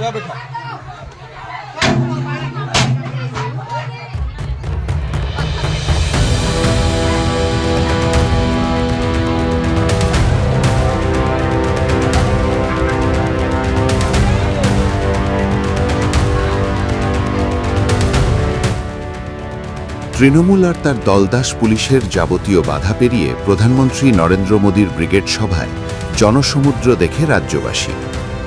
जगह बैठा। তৃণমূল আর তার দলদাস পুলিশের যাবতীয় বাধা পেরিয়ে প্রধানমন্ত্রী নরেন্দ্র মোদীর ব্রিগেড সভায় জনসমুদ্র দেখে রাজ্যবাসী।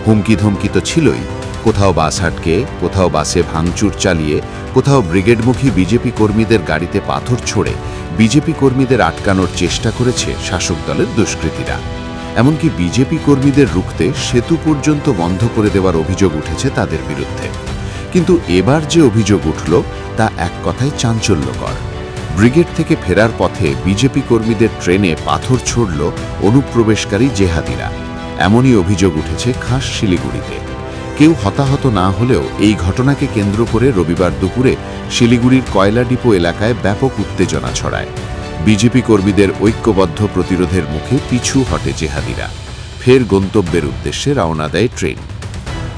হুমকি ধমকি তো ছিলই, কোথাও বাস আটকে, কোথাও বাসে ভাঙচুর চালিয়ে, কোথাও ব্রিগেডমুখী বিজেপি কর্মীদের গাড়িতে পাথর ছোড়ে বিজেপি কর্মীদের আটকানোর চেষ্টা করেছে শাসক দলের দুষ্কৃতীরা। এমনকি বিজেপি কর্মীদের রুখতে সেতু পর্যন্ত বন্ধ করে দেওয়ার অভিযোগ উঠেছে তাদের বিরুদ্ধে। কিন্তু এবার যে অভিযোগ উঠল তা এক কথায় চাঞ্চল্যকর। ব্রিগেড থেকে ফেরার পথে বিজেপি কর্মীদের ট্রেনে পাথর ছুড়ল অনুপ্রবেশকারী জেহাদিরা। এমনই অভিযোগ উঠেছে খাস শিলিগুড়িতে। কেউ হতাহত না হলেও এই ঘটনাকে কেন্দ্র করে রবিবার দুপুরে শিলিগুড়ির কয়লা ডিপো এলাকায় ব্যাপক উত্তেজনা ছড়ায়। বিজেপি কর্মীদের ঐক্যবদ্ধ প্রতিরোধের মুখে পিছু হটে জেহাদিরা। ফের গন্তব্যের উদ্দেশ্যে রওনা দেয় ট্রেন।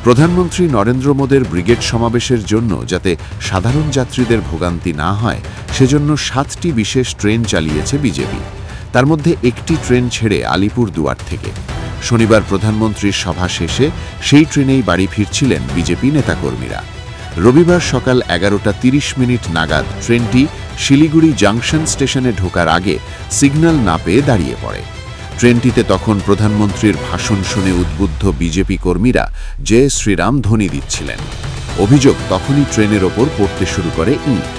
প্রধানমন্ত্রী নরেন্দ্র মোদীর ব্রিগেড সমাবেশের জন্য যাতে সাধারণ যাত্রীদের ভোগান্তি না হয় সেজন্য 7টি বিশেষ ট্রেন চালিয়েছে বিজেপি। তার মধ্যে একটি ট্রেন ছেড়ে আলিপুরদুয়ার থেকে। শনিবার প্রধানমন্ত্রীর সভা শেষে সেই ট্রেনেই বাড়ি ফিরছিলেন বিজেপি নেতাকর্মীরা। রবিবার সকাল 11:30 নাগাদ ট্রেনটি শিলিগুড়ি জাংশন স্টেশনে ঢোকার আগে সিগন্যাল না পেয়ে দাঁড়িয়ে পড়ে। ট্রেনটিতে তখন প্রধানমন্ত্রীর ভাষণ শুনে উদ্বুদ্ধ বিজেপি কর্মীরা জয় শ্রীরাম ধ্বনি দিচ্ছিলেন। অভিযোগ, তখনই ট্রেনের ওপর পড়তে শুরু করে ইট।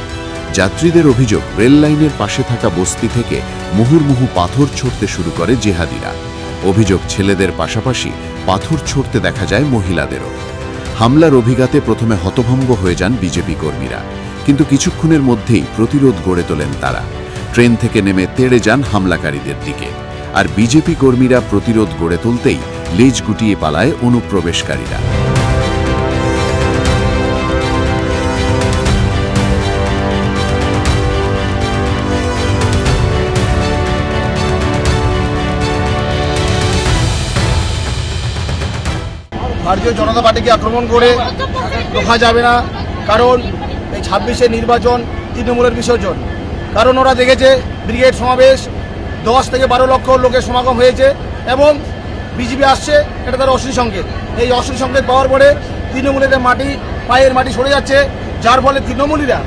যাত্রীদের অভিযোগ, রেল লাইনের পাশে থাকা বস্তি থেকে মুহুর্মুহু পাথর ছুড়তে শুরু করে জেহাদিরা। অভিযোগ, ছেলেদের পাশাপাশি পাথর ছুড়তে দেখা যায় মহিলাদেরও। হামলার অভিঘাতে প্রথমে হতভম্ব হয়ে যান বিজেপি কর্মীরা, কিন্তু কিছুক্ষণের মধ্যেই প্রতিরোধ গড়ে তোলেন তারা। ট্রেন থেকে নেমে তেড়ে যান হামলাকারীদের দিকে। আর বিজেপি কর্মীরা প্রতিরোধ গড়ে তুলতেই লেজ গুটিয়ে পালায় অনুপ্রবেশকারীরা। ভারতীয় জনতা পার্টিকে আক্রমণ করে রোখা যাবে না, কারণ এই 26-এর নির্বাচন তৃণমূলের বিসর্জন। কারণ ওরা দেখেছে ব্রিগেড সমাবেশ 10 থেকে 12 লক্ষ লোকের সমাগম হয়েছে এবং বিজেপি আসছে, এটা তার অশ্লীল সংকেত। এই অশ্লীল সংকেত পাওয়ার পরে তৃণমূলের পায়ের মাটি সরে যাচ্ছে, যার ফলে তৃণমূলীরা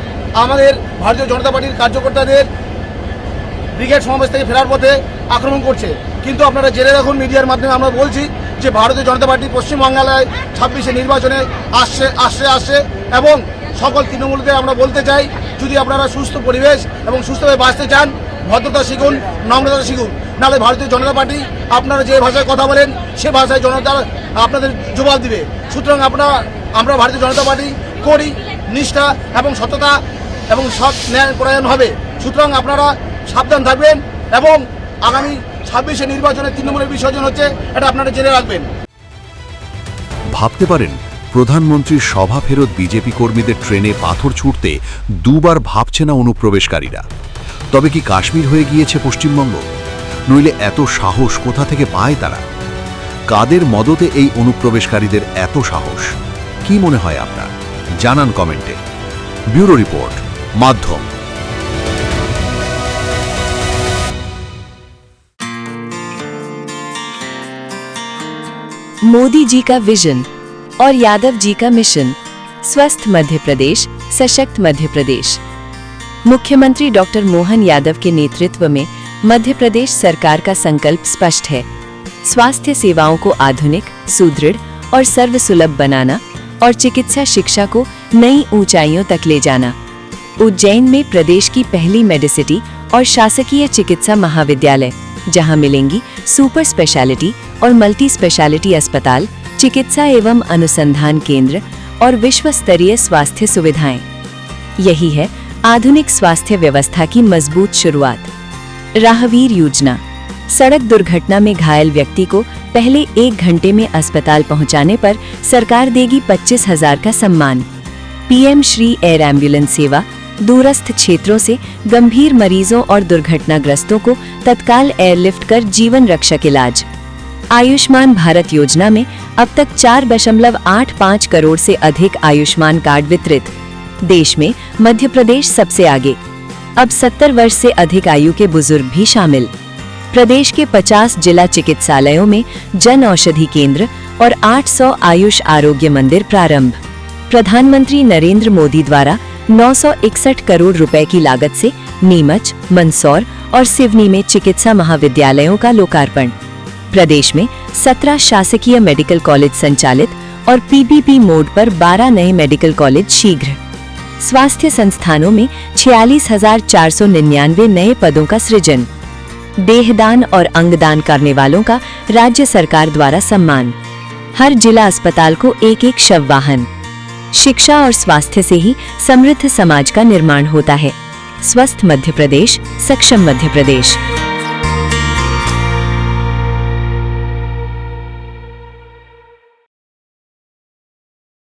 আমাদের ভারতীয় জনতা পার্টির কার্যকর্তাদের ব্রিগেড সমাবেশ থেকে ফেরার পথে আক্রমণ করছে। কিন্তু আপনারা জেনে রাখুন, মিডিয়ার মাধ্যমে আমরা বলছি যে ভারতীয় জনতা পার্টি পশ্চিমবাংলায় 26-এর নির্বাচনে আসছে এবং সকল তৃণমূলকে আমরা বলতে চাই, যদি আপনারা সুস্থ পরিবেশ এবং সুস্থভাবে বাঁচতে চান, ভদ্রতা শিখুন, নম্রতা শিখুন। নাহলে ভারতীয় জনতা পার্টি আপনারা যে ভাষায় কথা বলেন সে ভাষায় জনতা আপনাদের জবাব দিবে। সুতরাং আমরা ভারতীয় জনতা পার্টি করি নিষ্ঠা এবং সততা এবং সৎ ন্যায় পরায়ণ হবে। সুতরাং আপনারা সাবধান থাকবেন এবং আগামী 26-এর নির্বাচনে তৃণমূলের বিসর্জন হচ্ছে, এটা আপনারা জেনে রাখবেন। ভাবতে পারেন, প্রধানমন্ত্রীর সভা ফেরত বিজেপি কর্মীদের ট্রেনে পাথর ছুড়তে দুবার ভাবছে না অনুপ্রবেশকারীরা। তবে কি কাশ্মীর হয়ে গিয়েছে পশ্চিমবঙ্গ? নইলে এত সাহস কোথা থেকে পায় তারা? কাদের মদতে এই অনুপ্রবেশকারীদের এত সাহস? কি মনে হয় আপনার? জানান কমেন্টে। ব্যুরো রিপোর্ট, মাধ্যম। मोदी जी का विजन और यादव जी का मिशन, स्वस्थ मध्य प्रदेश, सशक्त मध्य प्रदेश। मुख्यमंत्री डॉक्टर मोहन यादव के नेतृत्व में मध्य प्रदेश सरकार का संकल्प स्पष्ट है। स्वास्थ्य सेवाओं को आधुनिक, सुदृढ़ और सर्वसुलभ बनाना और चिकित्सा शिक्षा को नई ऊंचाइयों तक ले जाना। उज्जैन में प्रदेश की पहली मेडिसिटी और शासकीय चिकित्सा महाविद्यालय, जहां मिलेंगी सुपर स्पेशलिटी और मल्टी स्पेशलिटी अस्पताल, चिकित्सा एवं अनुसंधान केंद्र और विश्व स्तरीय स्वास्थ्य सुविधाएं। यही है आधुनिक स्वास्थ्य व्यवस्था की मजबूत शुरुआत। राहवीर योजना, सड़क दुर्घटना में घायल व्यक्ति को पहले 1 घंटे में अस्पताल पहुंचाने पर सरकार देगी 25,000 का सम्मान। पीएम श्री एयर एम्बुलेंस सेवा, दूरस्थ क्षेत्रों से गंभीर मरीजों और दुर्घटनाग्रस्तों को तत्काल एयरलिफ्ट कर जीवन रक्षक इलाज। आयुष्मान भारत योजना में अब तक 4.85 करोड़ से अधिक आयुष्मान कार्ड वितरित। देश में मध्य प्रदेश सबसे आगे। अब 70 वर्ष से अधिक आयु के बुजुर्ग भी शामिल। प्रदेश के 50 जिला चिकित्सालयों में जन औषधि केंद्र और 800 आयुष आरोग्य मंदिर प्रारंभ। प्रधानमंत्री नरेंद्र मोदी द्वारा 961 करोड़ रुपए की लागत से नीमच, मंदसौर और सिवनी में चिकित्सा महाविद्यालयों का लोकार्पण। प्रदेश में 17 शासकीय मेडिकल कॉलेज संचालित और पीपीपी मोड पर 12 नए मेडिकल कॉलेज शीघ्र। स्वास्थ्य संस्थानों में 46,499 नए पदों का सृजन। देहदान और अंगदान करने वालों का राज्य सरकार द्वारा सम्मान। हर जिला अस्पताल को एक शव वाहन। शिक्षा और स्वास्थ्य से ही समृद्ध समाज का निर्माण होता है। स्वस्थ मध्य प्रदेश, सक्षम मध्य प्रदेश।